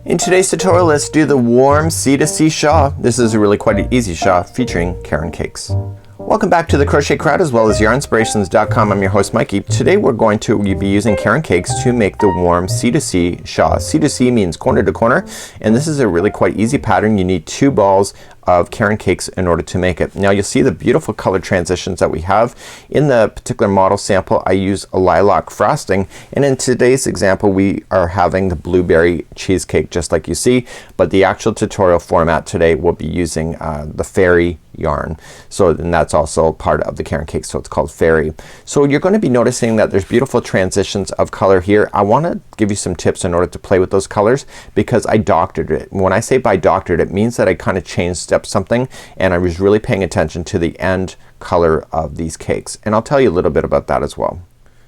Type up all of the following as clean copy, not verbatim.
In today's tutorial, let's do the Warm C2C Shawl. This is a really quite an easy shawl featuring Caron Cakes. Welcome back to the Crochet Crowd as well as yarnspirations.com. I'm your host Mikey. Today we're going to be using Caron Cakes to make the Warm C2C Shawl. C2C means corner to corner, and this is a really quite easy pattern. You need 2 balls of Caron Cakes in order to make it. Now you'll see the beautiful color transitions that we have. In the particular model sample I use a lilac frosting, and in today's example we are having the blueberry cheesecake just like you see, but the actual tutorial format today will be using the fairy yarn. So then that's also part of the Caron Cake, so it's called fairy. So you're going to be noticing that there's beautiful transitions of color here. I want to give you some tips in order to play with those colors because I doctored it. When I say by doctored, it means that I kind of changed up something and I was really paying attention to the end color of these cakes, and I'll tell you a little bit about that as well.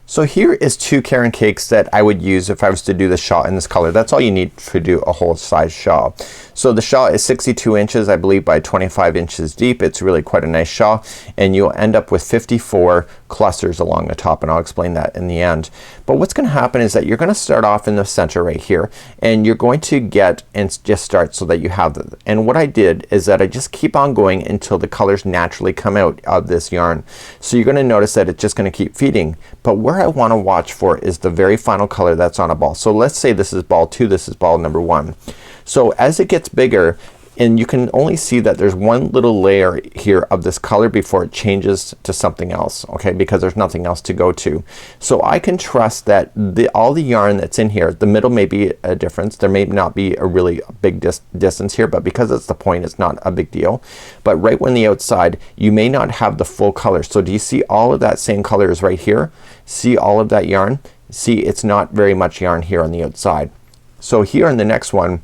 So here is 2 Caron Cakes that I would use if I was to do the shawl in this color. That's all you need to do a whole size shawl. So the shawl is 62 inches I believe by 25 inches deep. It's really quite a nice shawl, and you'll end up with 54 clusters along the top, and I'll explain that in the end. But what's gonna happen is that you're gonna start off in the center right here, and you're going to get and just start so that you have the, and what I did is that I just keep on going until the colors naturally come out of this yarn. So you're gonna notice that it's just gonna keep feeding, but where I want to watch for is the very final color that's on a ball. So let's say this is ball 2, this is ball number 1. So as it gets bigger, and you can only see that there's one little layer here of this color before it changes to something else, okay, because there's nothing else to go to. So I can trust that all the yarn that's in here, the middle may be a difference, there may not be a really big distance here, but because it's the point it's not a big deal. But right when the outside you may not have the full color. So do you see all of that same color is right here? See all of that yarn? See, it's not very much yarn here on the outside. So here in the next one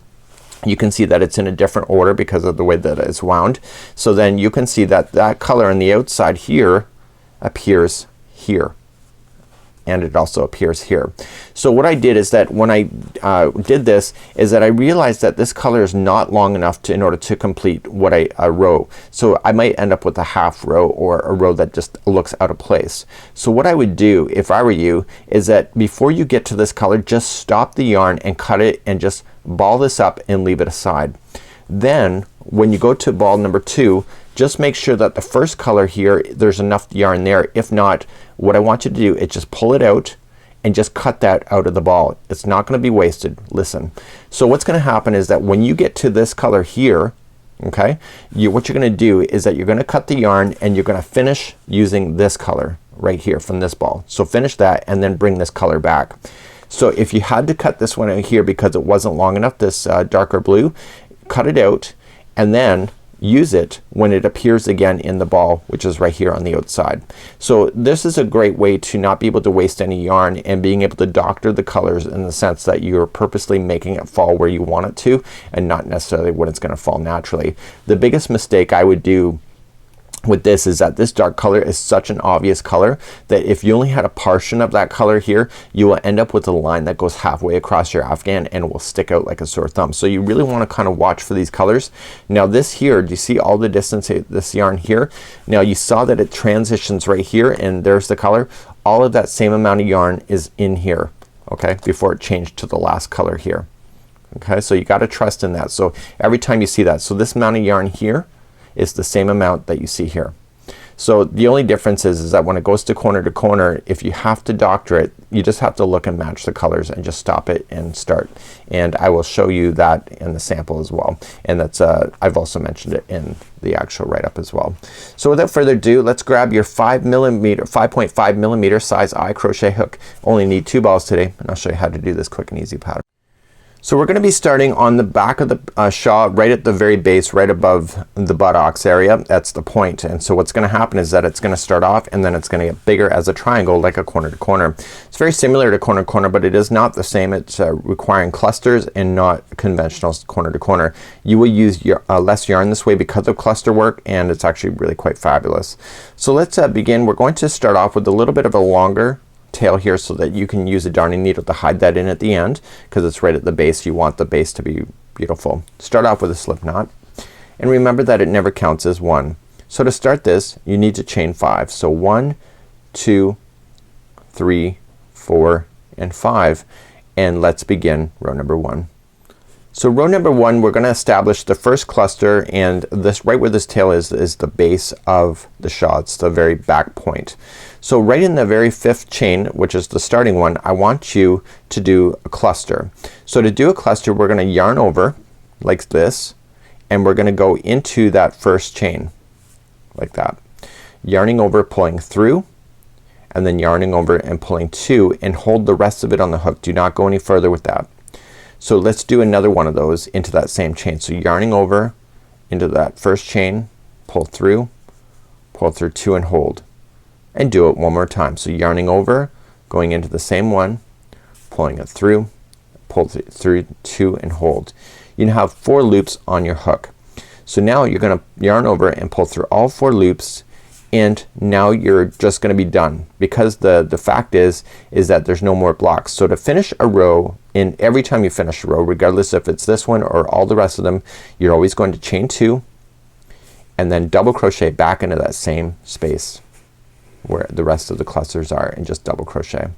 you can see that it's in a different order because of the way that it's wound. So then you can see that that color on the outside here appears here, and it also appears here. So what I did is that when I did this is that I realized that this color is not long enough in order to complete what a row. So I might end up with a half row or a row that just looks out of place. So what I would do if I were you is that before you get to this color, just stop the yarn and cut it and just ball this up and leave it aside. Then when you go to ball number 2, just make sure that the first color here there's enough yarn there. If not, what I want you to do is just pull it out and just cut that out of the ball. It's not gonna be wasted. Listen. So what's gonna happen is that when you get to this color here, okay, what you're gonna do is that you're gonna cut the yarn and you're gonna finish using this color right here from this ball. So finish that and then bring this color back. So if you had to cut this one out here because it wasn't long enough, this darker blue, cut it out and then use it when it appears again in the ball, which is right here on the outside. So this is a great way to not be able to waste any yarn and being able to doctor the colors in the sense that you're purposely making it fall where you want it to and not necessarily when it's gonna fall naturally. The biggest mistake I would do with this is that this dark color is such an obvious color that if you only had a portion of that color here, you will end up with a line that goes halfway across your afghan and will stick out like a sore thumb. So you really want to kind of watch for these colors. Now this here, do you see all the distance, this yarn here? Now you saw that it transitions right here and there's the color. All of that same amount of yarn is in here, okay, before it changed to the last color here. Okay, so you got to trust in that. So every time you see that, so this amount of yarn here is the same amount that you see here. So the only difference is that when it goes to corner, if you have to doctor it, you just have to look and match the colors and just stop it and start. And I will show you that in the sample as well. And that's I've also mentioned it in the actual write-up as well. So without further ado, let's grab your 5.5 millimeter size eye crochet hook. Only need 2 balls today, and I'll show you how to do this quick and easy pattern. So we're gonna be starting on the back of the shawl, right at the very base, right above the buttocks area. That's the point. And so what's gonna happen is that it's gonna start off and then it's gonna get bigger as a triangle, like a corner to corner. It's very similar to corner to corner, but it is not the same. It's requiring clusters and not conventional corner to corner. You will use less yarn this way because of cluster work, and it's actually really quite fabulous. So let's begin. We're going to start off with a little bit of a longer tail here so that you can use a darning needle to hide that in at the end because it's right at the base. You want the base to be beautiful. Start off with a slip knot and remember that it never counts as 1. So to start this you need to chain 5. So 1, 2, 3, 4 and 5, and let's begin row number 1. So row number 1, we're gonna establish the first cluster, and this right where this tail is the base of the shawl. It's the very back point. So right in the very 5th chain, which is the starting one, I want you to do a cluster. So to do a cluster, we're gonna yarn over like this, and we're gonna go into that first chain like that. Yarning over, pulling through, and then yarning over and pulling 2, and hold the rest of it on the hook. Do not go any further with that. So let's do another one of those into that same chain. So yarning over into that first chain, pull through 2, and hold, and do it one more time. So yarning over, going into the same one, pulling it through, pull through 2, and hold. You now have 4 loops on your hook. So now you're gonna yarn over and pull through all 4 loops, and now you're just gonna be done, because the fact is that there's no more blocks. So to finish a row, in every time you finish a row, regardless if it's this one or all the rest of them, you're always going to chain 2 and then double crochet back into that same space where the rest of the clusters are, and just double crochet.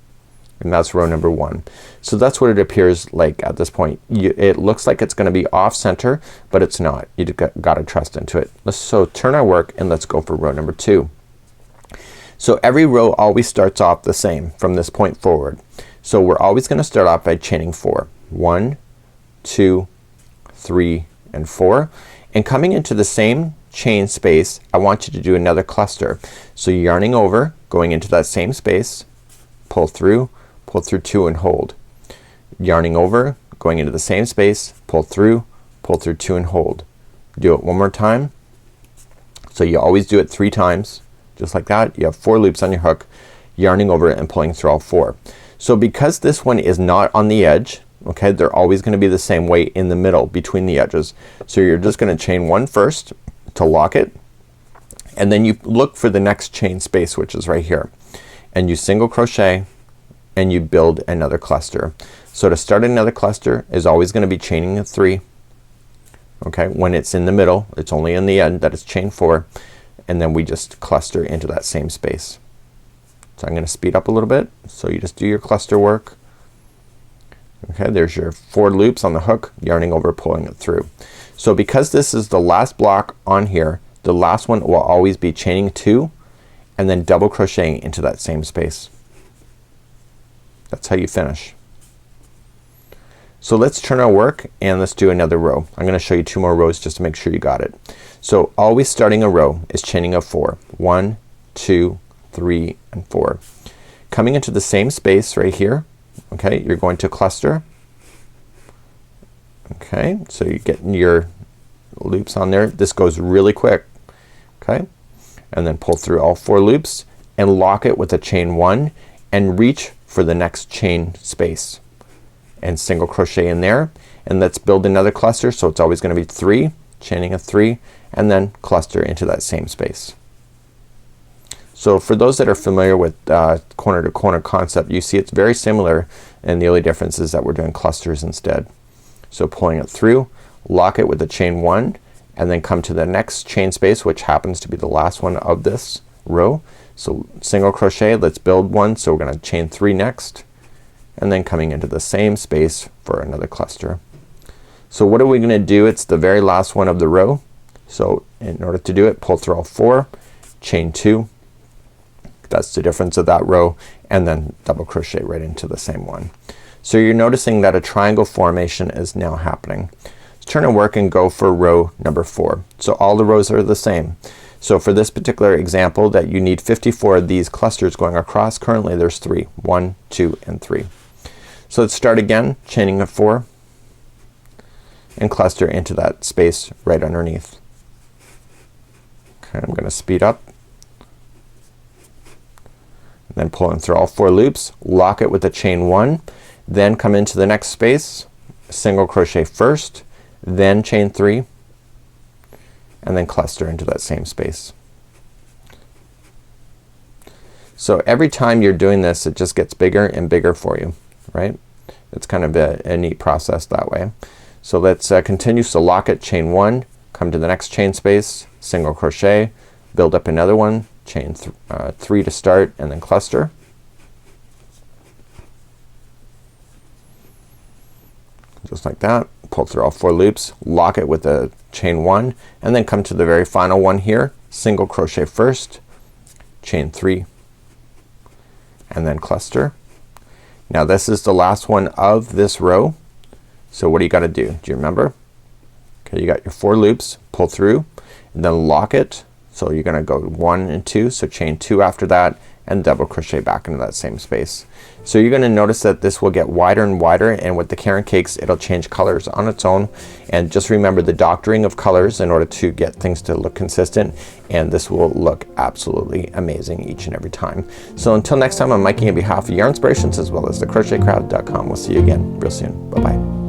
And that's row number 1. So that's what it appears like at this point. It looks like it's gonna be off center, but it's not. You gotta trust into it. So turn our work and let's go for row number 2. So every row always starts off the same from this point forward. So we're always gonna start off by chaining 4. 1, 2, 3, and 4. And coming into the same chain space, I want you to do another cluster. So yarning over, going into that same space, pull through 2, and hold. Yarning over, going into the same space, pull through 2, and hold. Do it one more time. So you always do it 3 times, just like that. You have 4 loops on your hook, yarning over it and pulling through all 4. So because this one is not on the edge, okay, they're always gonna be the same way in the middle between the edges. So you're just gonna chain 1 first to lock it, and then you look for the next chain space, which is right here, and you single crochet and you build another cluster. So to start another cluster is always gonna be chaining a 3. Okay, when it's in the middle, it's only in the end that it's chain 4, and then we just cluster into that same space. So I'm gonna speed up a little bit, so you just do your cluster work. Okay, there's your 4 loops on the hook, yarning over, pulling it through. So because this is the last block on here, the last one will always be chaining 2 and then double crocheting into that same space. That's how you finish. So let's turn our work and let's do another row. I'm gonna show you 2 more rows just to make sure you got it. So always starting a row is chaining of 4. 1, 2, 3, and 4. Coming into the same space right here, okay, you're going to cluster. Okay, so you get your loops on there. This goes really quick. Okay, and then pull through all 4 loops and lock it with a chain 1 and reach for the next chain space and single crochet in there, and let's build another cluster. So it's always gonna be 3, chaining a 3, and then cluster into that same space. So for those that are familiar with corner to corner concept, you see it's very similar, and the only difference is that we're doing clusters instead. So pulling it through, lock it with the chain 1, and then come to the next chain space, which happens to be the last one of this row. So single crochet, let's build one. So we're gonna chain 3 next, and then coming into the same space for another cluster. So what are we gonna do? It's the very last one of the row. So in order to do it, pull through all 4, chain 2, that's the difference of that row, and then double crochet right into the same one. So you're noticing that a triangle formation is now happening. Let's turn our work and go for row number 4. So all the rows are the same. So for this particular example that you need 54 of these clusters going across, currently there's 3. 1, 2, and 3. So let's start again, chaining a 4 and cluster into that space right underneath. Okay, I'm gonna speed up. Then pulling through all 4 loops, lock it with a chain 1, then come into the next space, single crochet first, then chain 3, and then cluster into that same space. So every time you're doing this, it just gets bigger and bigger for you, right? It's kind of a neat process that way. So let's continue. So lock it, chain 1, come to the next chain space, single crochet, build up another one, chain 3 to start, and then cluster. just like that. Pull through all 4 loops, lock it with a chain 1, and then come to the very final one here, single crochet first, chain 3, and then cluster. Now this is the last one of this row, so what do you gotta do? Do you remember? Okay, you got your 4 loops, pull through, and then lock it. So you're gonna go 1 and 2, so chain 2 after that, and double crochet back into that same space. So you're gonna notice that this will get wider and wider, and with the Caron Cakes it'll change colors on its own. And just remember the doctoring of colors in order to get things to look consistent, and this will look absolutely amazing each and every time. So until next time, I'm Mikey on behalf of Yarnspirations as well as thecrochetcrowd.com. We'll see you again real soon. Bye bye.